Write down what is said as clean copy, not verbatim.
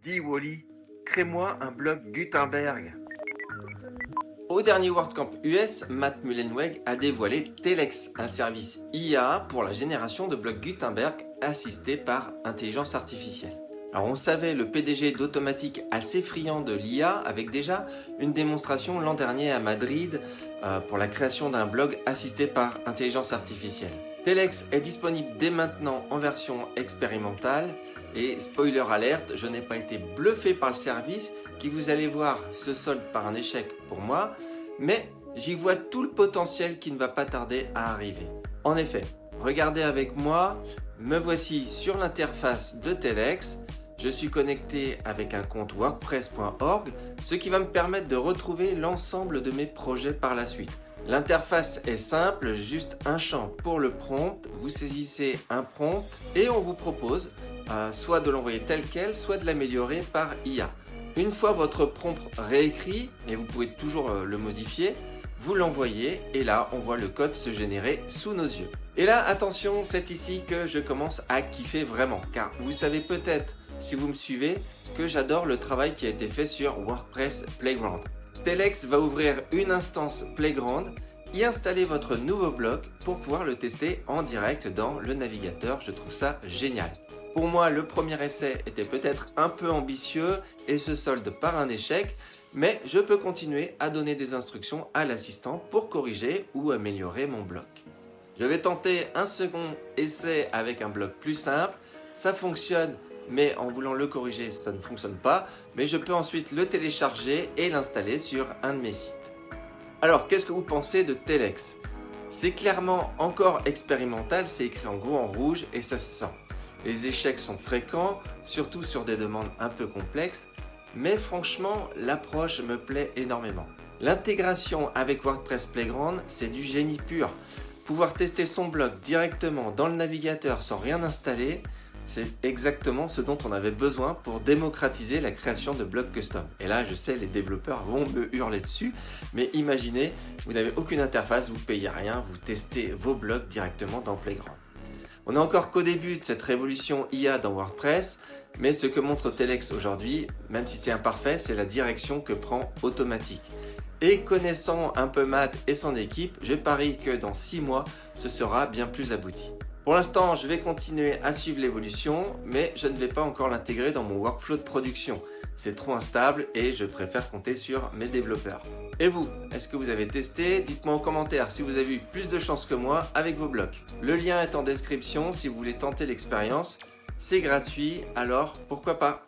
Dis Wally, crée-moi un bloc Gutenberg. Au dernier WordCamp US, Matt Mullenweg a dévoilé Telex, un service IA pour la génération de blocs Gutenberg assistés par intelligence artificielle. Alors on savait le PDG d'Automatic assez friand de l'IA avec déjà une démonstration l'an dernier à Madrid pour la création d'un blog assisté par intelligence artificielle. Telex est disponible dès maintenant en version expérimentale et spoiler alerte, je n'ai pas été bluffé par le service qui, vous allez voir, se solde par un échec pour moi, mais j'y vois tout le potentiel qui ne va pas tarder à arriver. En effet, regardez avec moi, me voici sur l'interface de Telex. Je suis connecté avec un compte wordpress.org, ce qui va me permettre de retrouver l'ensemble de mes projets par la suite. L'interface est simple, juste un champ pour le prompt, vous saisissez un prompt et on vous propose soit de l'envoyer tel quel, soit de l'améliorer par IA. Une fois votre prompt réécrit, et vous pouvez toujours le modifier, vous l'envoyez et là on voit le code se générer sous nos yeux. Et là attention, c'est ici que je commence à kiffer vraiment, car vous savez peut-être, si vous me suivez, que j'adore le travail qui a été fait sur WordPress Playground. Telex va ouvrir une instance Playground, y installer votre nouveau bloc pour pouvoir le tester en direct dans le navigateur. Je trouve ça génial. Pour moi, le premier essai était peut-être un peu ambitieux et se solde par un échec, mais je peux continuer à donner des instructions à l'assistant pour corriger ou améliorer mon bloc. Je vais tenter un second essai avec un bloc plus simple. Ça fonctionne, mais en voulant le corriger, ça ne fonctionne pas. Mais je peux ensuite le télécharger et l'installer sur un de mes sites. Alors, qu'est-ce que vous pensez de Telex? C'est clairement encore expérimental, c'est écrit en gros en rouge et ça se sent. Les échecs sont fréquents, surtout sur des demandes un peu complexes, mais franchement, l'approche me plaît énormément. L'intégration avec WordPress Playground, c'est du génie pur. Pouvoir tester son blog directement dans le navigateur sans rien installer, c'est exactement ce dont on avait besoin pour démocratiser la création de blogs custom. Et là, je sais, les développeurs vont me hurler dessus, mais imaginez, vous n'avez aucune interface, vous ne payez rien, vous testez vos blogs directement dans Playground. On n'est encore qu'au début de cette révolution IA dans WordPress, mais ce que montre Telex aujourd'hui, même si c'est imparfait, c'est la direction que prend Automatic. Et connaissant un peu Matt et son équipe, je parie que dans 6 mois, ce sera bien plus abouti. Pour l'instant, je vais continuer à suivre l'évolution, mais je ne vais pas encore l'intégrer dans mon workflow de production. C'est trop instable et je préfère compter sur mes développeurs. Et vous, est-ce que vous avez testé? Dites-moi en commentaire si vous avez eu plus de chance que moi avec vos blocs. Le lien est en description si vous voulez tenter l'expérience. C'est gratuit, alors pourquoi pas?